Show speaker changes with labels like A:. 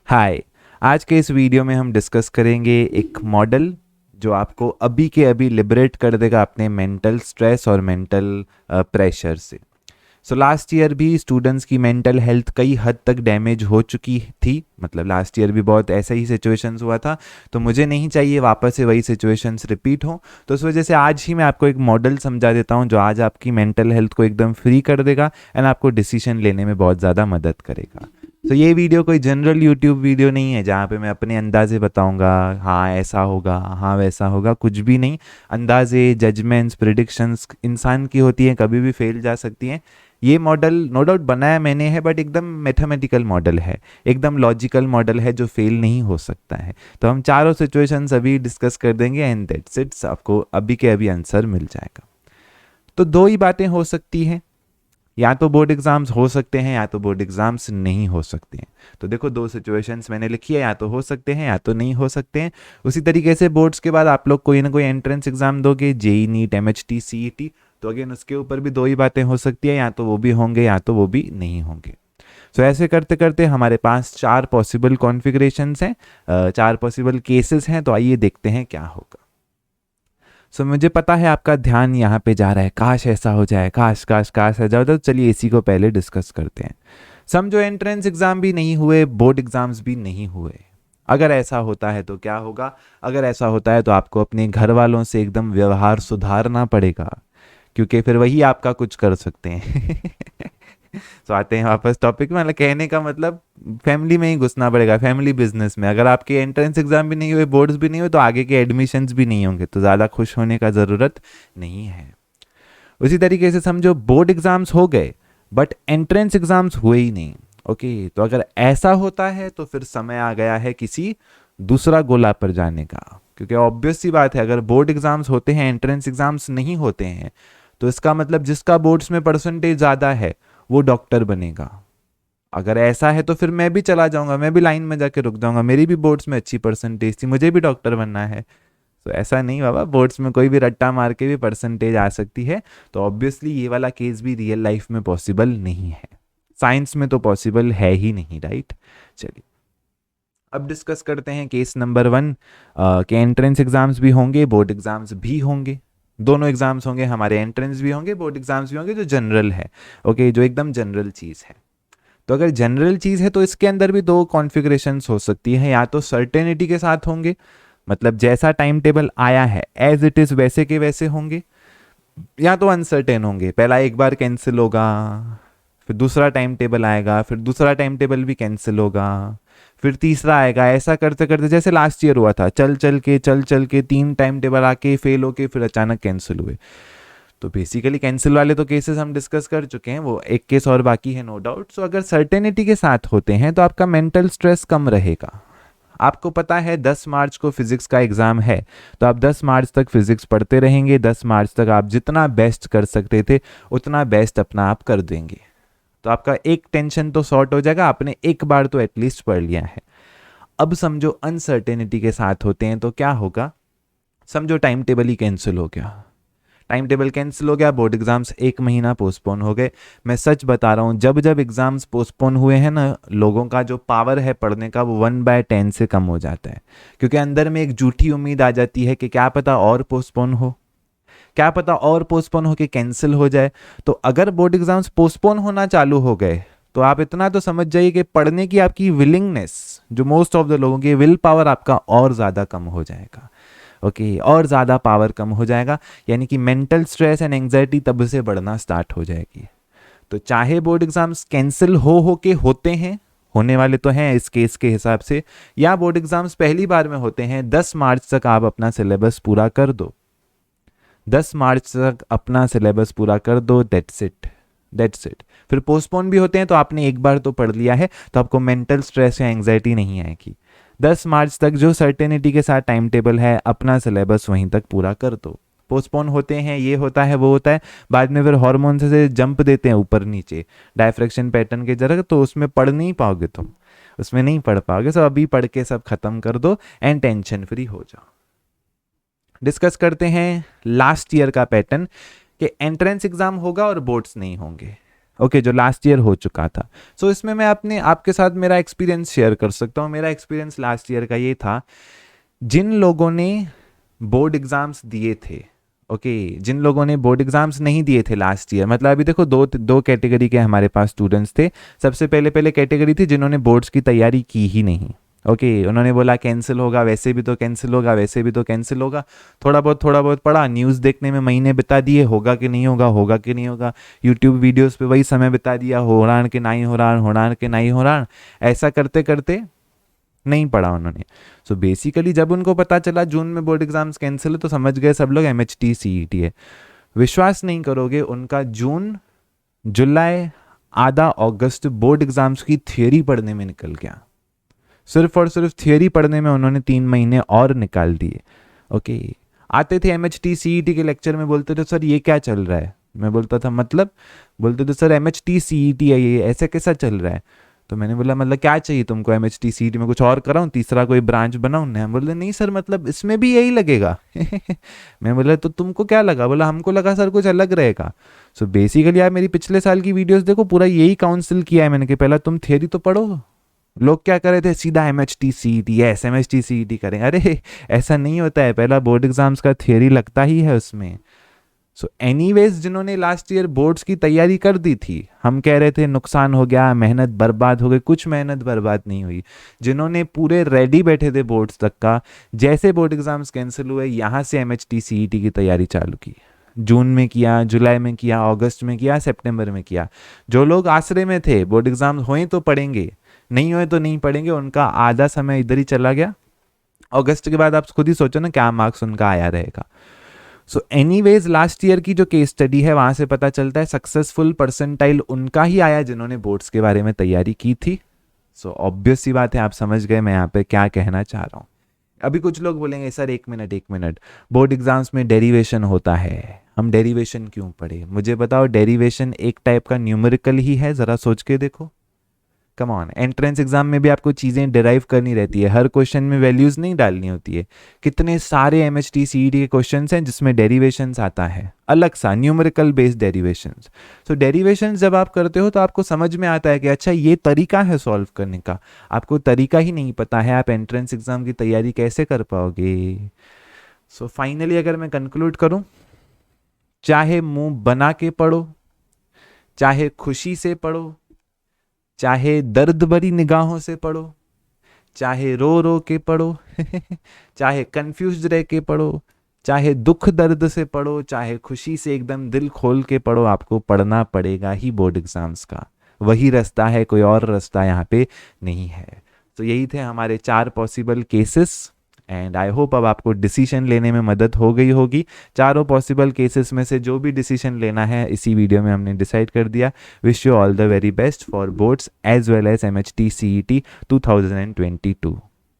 A: हाय। आज के इस वीडियो में हम डिस्कस करेंगे एक मॉडल जो आपको अभी के अभी लिबरेट कर देगा अपने मेंटल स्ट्रेस और मेंटल प्रेशर से। लास्ट ईयर भी स्टूडेंट्स की मेंटल हेल्थ कई हद तक डैमेज हो चुकी थी। मतलब लास्ट ईयर भी बहुत ऐसा ही सिचुएशंस हुआ था, तो मुझे नहीं चाहिए वापस से वही सिचुएशंस रिपीट हो। तो इस वजह से आज ही मैं आपको एक मॉडल समझा देता हूँ जो आज आपकी मेंटल हेल्थ को एकदम फ्री कर देगा एंड आपको डिसीजन लेने में बहुत ज़्यादा मदद करेगा। ये वीडियो कोई जनरल यूट्यूब वीडियो नहीं है जहाँ पे मैं अपने अंदाजे बताऊंगा, हाँ ऐसा होगा, हाँ वैसा होगा, कुछ भी नहीं। अंदाजे, जजमेंट्स, प्रिडिक्शंस इंसान की होती हैं, कभी भी फेल जा सकती हैं। ये मॉडल नो डाउट बनाया मैंने है, बट एकदम मैथमेटिकल मॉडल है, एकदम लॉजिकल मॉडल है जो फेल नहीं हो सकता है। तो हम चारों सिचुएशंस अभी डिस्कस कर देंगे एंड दैट्स इट, आपको अभी के अभी आंसर मिल जाएगा। तो दो ही बातें हो सकती हैं, या तो बोर्ड एग्जाम्स हो सकते हैं या तो बोर्ड एग्जाम्स नहीं हो सकते हैं। तो देखो दो सिचुएशंस मैंने लिखी है, या तो हो सकते हैं या तो नहीं हो सकते हैं। उसी तरीके से बोर्ड्स के बाद आप लोग कोई ना कोई एंट्रेंस एग्जाम दोगे, जेई नीट, एमएचटी, सीईटी, तो अगेन उसके ऊपर भी दो ही बातें हो सकती है, या तो वो भी होंगे या तो वो भी नहीं होंगे। ऐसे करते करते हमारे पास चार पॉसिबल कॉन्फ़िगरेशंस हैं, चार पॉसिबल केसेस हैं। तो आइए देखते हैं क्या होगा। मुझे पता है आपका ध्यान यहाँ पे जा रहा है, काश ऐसा हो जाए, काश काश काश आ जाओ। तो चलिए इसी को पहले डिस्कस करते हैं। समझो एंट्रेंस एग्जाम भी नहीं हुए, बोर्ड एग्जाम्स भी नहीं हुए। अगर ऐसा होता है तो क्या होगा? अगर ऐसा होता है तो आपको अपने घर वालों से एकदम व्यवहार सुधारना पड़ेगा, क्योंकि फिर वही आपका कुछ कर सकते हैं। आते हैं वापस टॉपिक में। मतलब कहने का मतलब फैमिली में ही घुसना पड़ेगा, फैमिली बिजनेस में। अगर आपके एंट्रेंस एग्जाम भी नहीं हुए, बोर्ड्स भी नहीं हुए, तो आगे के एडमिशन्स भी नहीं होंगे, तो ज़्यादा खुश होने का ज़रूरत नहीं है। उसी तरीके से समझो बोर्ड एग्जाम्स हो गए बट एंट्रेंस एग्जाम्स हुए ही नहीं। ओके, तो अगर ऐसा होता है तो फिर समय आ गया है किसी दूसरा गोला पर जाने का, क्योंकि ऑब्वियस सी बात है, अगर बोर्ड एग्जाम्स होते हैं, एंट्रेंस एग्जाम्स नहीं होते हैं, तो इसका मतलब जिसका बोर्ड्स में परसेंटेज ज़्यादा है वो डॉक्टर बनेगा। अगर ऐसा है तो फिर मैं भी चला जाऊंगा, मैं भी लाइन में जाके रुक जाऊंगा, मेरी भी बोर्ड्स में अच्छी परसेंटेज थी, मुझे भी डॉक्टर बनना है। तो ऐसा नहीं बाबा, बोर्ड्स में कोई भी रट्टा मार के भी परसेंटेज आ सकती है। तो ऑब्वियसली ये वाला केस भी रियल लाइफ में पॉसिबल नहीं है, साइंस में तो पॉसिबल है ही नहीं, राइट। चलिए अब डिस्कस करते हैं केस नंबर 1 के एंट्रेंस एग्जाम्स भी होंगे, बोर्ड एग्जाम्स भी होंगे। दोनों एग्जाम्स होंगे हमारे, एंट्रेंस भी होंगे, बोर्ड एग्जाम्स भी होंगे, जो जनरल है। ओके, जो एकदम जनरल चीज़ है। तो अगर जनरल चीज़ है तो इसके अंदर भी दो कॉन्फ़िगरेशंस हो सकती हैं, या तो सर्टेनिटी के साथ होंगे, मतलब जैसा टाइम टेबल आया है एज इट इज़ वैसे के वैसे होंगे, या तो अनसर्टेन होंगे। पहला एक बार कैंसिल होगा, फिर दूसरा टाइम टेबल आएगा, फिर दूसरा टाइम टेबल भी कैंसिल होगा, फिर तीसरा आएगा। ऐसा करते करते जैसे लास्ट ईयर हुआ था, चल चल के 3 टाइम टेबल आके फेल होके फिर अचानक कैंसिल हुए। तो बेसिकली कैंसिल वाले तो केसेस हम डिस्कस कर चुके हैं, वो एक केस और बाकी है नो डाउट। सो अगर सर्टेनिटी के साथ होते हैं तो आपका मेंटल स्ट्रेस कम रहेगा। आपको पता है 10 मार्च को फिजिक्स का एग्जाम है, तो आप 10 मार्च तक फिजिक्स पढ़ते रहेंगे। 10 मार्च तक आप जितना बेस्ट कर सकते थे उतना बेस्ट अपना आप कर देंगे, तो आपका एक टेंशन तो सॉर्ट हो जाएगा, आपने एक बार तो एटलीस्ट पढ़ लिया है। अब समझो अनसर्टेनिटी के साथ होते हैं तो क्या होगा? समझो टाइम टेबल ही कैंसिल हो गया, टाइम टेबल कैंसिल हो गया, बोर्ड एग्जाम्स एक महीना पोस्टपोन हो गए। मैं सच बता रहा हूँ, जब जब एग्जाम्स पोस्टपोन हुए हैं ना, लोगों का जो पावर है पढ़ने का वो 1/10 से कम हो जाता है, क्योंकि अंदर में एक झूठी उम्मीद आ जाती है कि क्या पता और पोस्टपोन हो, क्या पता और पोस्टपोन हो के कैंसिल हो जाए। तो अगर बोर्ड एग्जाम्स पोस्टपोन होना चालू हो गए तो आप इतना तो समझ जाइए कि पढ़ने की आपकी विलिंगनेस, जो मोस्ट ऑफ द लोगों की विल पावर, आपका और ज़्यादा कम हो जाएगा। ओके, और ज़्यादा पावर कम हो जाएगा, यानी कि मेंटल स्ट्रेस एंड एंग्जाइटी तब से बढ़ना स्टार्ट हो जाएगी। तो चाहे बोर्ड एग्जाम्स कैंसिल हो के होते हैं, होने वाले तो हैं इस केस के हिसाब से, या बोर्ड एग्जाम्स पहली बार में होते हैं, 10 मार्च तक आप अपना सिलेबस पूरा कर दो। 10 मार्च तक अपना सिलेबस पूरा कर दो, दैट्स इट, दैट्स इट। फिर पोस्टपोन भी होते हैं तो आपने एक बार तो पढ़ लिया है, तो आपको मेंटल स्ट्रेस या एंग्जाइटी नहीं आएगी। 10 मार्च तक जो सर्टेनिटी के साथ टाइम टेबल है, अपना सिलेबस वहीं तक पूरा कर दो। पोस्टपोन होते हैं, ये होता है वो होता है, बाद में फिर हार्मोन से जंप देते हैं ऊपर नीचे डायफ्रेक्शन पैटर्न के जगह, तो उसमें पढ़ नहीं पाओगे तुम, उसमें नहीं पढ़ पाओगे। सो अभी पढ़ के सब खत्म कर दो एंड टेंशन फ्री हो जाओ। डिस्कस करते हैं लास्ट ईयर का पैटर्न कि एंट्रेंस एग्जाम होगा और बोर्ड्स नहीं होंगे। ओके, जो लास्ट ईयर हो चुका था। सो इसमें मैं अपने आपके साथ मेरा एक्सपीरियंस शेयर कर सकता हूँ। मेरा एक्सपीरियंस लास्ट ईयर का ये था, जिन लोगों ने बोर्ड एग्जाम्स दिए थे, ओके, जिन लोगों ने बोर्ड एग्जाम्स नहीं दिए थे लास्ट ईयर, मतलब अभी देखो दो कैटेगरी के हमारे पास स्टूडेंट्स थे। सबसे पहले कैटेगरी थी जिन्होंने बोर्ड्स की तैयारी की ही नहीं, ओके, उन्होंने बोला कैंसिल होगा, वैसे भी तो कैंसिल होगा, वैसे भी तो कैंसिल होगा। थोड़ा बहुत पढ़ा, न्यूज़ देखने में महीने बिता दिए, होगा कि नहीं होगा, होगा कि नहीं होगा, यूट्यूब वीडियोस पे वही समय बिता दिया, हो रहा कि नहीं हो रहा, हो रहा कि नहीं हो रहा, ऐसा करते करते नहीं पढ़ा उन्होंने। सो बेसिकली जब उनको पता चला जून में बोर्ड एग्जाम्स कैंसिल है, तो समझ गए सब लोग MHT CET है। विश्वास नहीं करोगे, उनका जून, जुलाई, आधा अगस्त बोर्ड एग्जाम्स की थियोरी पढ़ने में निकल गया। सिर्फ और सिर्फ थियोरी पढ़ने में उन्होंने 3 महीने और निकाल दिए। ओके, आते थे MHT CET के लेक्चर में, बोलते थे सर ये क्या चल रहा है। मैं बोलता था मतलब, बोलते थे सर MHT CET है, ये ऐसे कैसा चल रहा है। तो मैंने बोला मतलब क्या चाहिए तुमको, MHT CET में कुछ और कराऊं, तीसरा कोई ब्रांच बनाऊं। नहीं, बोले नहीं सर मतलब इसमें भी यही लगेगा। मैं बोला तो तुमको क्या लगा, बोला हमको लगा सर कुछ अलग रहेगा। सो बेसिकली आप मेरी पिछले साल की वीडियोस देखो, पूरा यही काउंसिल किया है मैंने कि पहला तुम थियोरी तो पढ़ो। लोग क्या कर रहे थे, सीधा MHT CET, yes MHT CET करें। अरे ऐसा नहीं होता है, पहला बोर्ड एग्जाम्स का थियोरी लगता ही है उसमें। सो एनीवेज जिन्होंने लास्ट ईयर बोर्ड्स की तैयारी कर दी थी, हम कह रहे थे नुकसान हो गया, मेहनत बर्बाद हो गई, कुछ मेहनत बर्बाद नहीं हुई। जिन्होंने पूरे रेडी बैठे थे बोर्ड्स तक का, जैसे बोर्ड एग्जाम्स कैंसिल हुए, यहाँ से MHT CET की तैयारी चालू की। जून में किया, जुलाई में किया, अगस्त में किया, सितंबर में किया। जो लोग आसरे में थे, बोर्ड एग्जाम हुए तो पढ़ेंगे, नहीं हुए तो नहीं पढ़ेंगे, उनका आधा समय इधर ही चला गया। अगस्त के बाद आप खुद ही सोचो ना क्या मार्क्स उनका आया रहेगा। सो एनीवेज लास्ट ईयर की जो केस स्टडी है, वहां से पता चलता है सक्सेसफुल परसेंटाइल उनका ही आया जिन्होंने बोर्ड्स के बारे में तैयारी की थी। सो ऑब्वियस सी बात है, आप समझ गए मैं यहाँ पे क्या कहना चाह रहा हूँ। अभी कुछ लोग बोलेंगे सर एक मिनट, बोर्ड एग्जाम्स में डेरिवेशन होता है, हम डेरिवेशन क्यों पढ़े। मुझे बताओ, डेरिवेशन एक टाइप का न्यूमेरिकल ही है, जरा सोच के देखो। कम ऑन, एंट्रेंस एग्जाम में भी आपको चीज़ें डिराइव करनी रहती है, हर क्वेश्चन में वैल्यूज नहीं डालनी होती है। कितने सारे MHT CET के क्वेश्चंस हैं जिसमें डेरिवेशंस आता है, अलग सा न्यूमेरिकल बेस्ड डेरिवेशंस। सो डेरिवेशंस जब आप करते हो तो आपको समझ में आता है कि अच्छा ये तरीका है सॉल्व करने का। आपको तरीका ही नहीं पता है, आप एंट्रेंस एग्जाम की तैयारी कैसे कर पाओगे। सो फाइनली अगर मैं कंक्लूड करूं, चाहे मुंह बना के पढ़ो, चाहे खुशी से पढ़ो, चाहे दर्द भरी निगाहों से पढ़ो, चाहे रो रो के पढ़ो, चाहे कंफ्यूज रह के पढ़ो, चाहे दुख दर्द से पढ़ो, चाहे खुशी से एकदम दिल खोल के पढ़ो, आपको पढ़ना पड़ेगा ही बोर्ड एग्जाम्स का। वही रास्ता है, कोई और रास्ता यहाँ पे नहीं है। तो यही थे हमारे 4 possible cases, and I hope अब आपको डिसीजन लेने में मदद हो गई होगी। चारों पॉसिबल केसेस में से जो भी डिसीजन लेना है इसी वीडियो में हमने डिसाइड कर दिया। Wish you all the very best for boards as well as MHT CET 2022।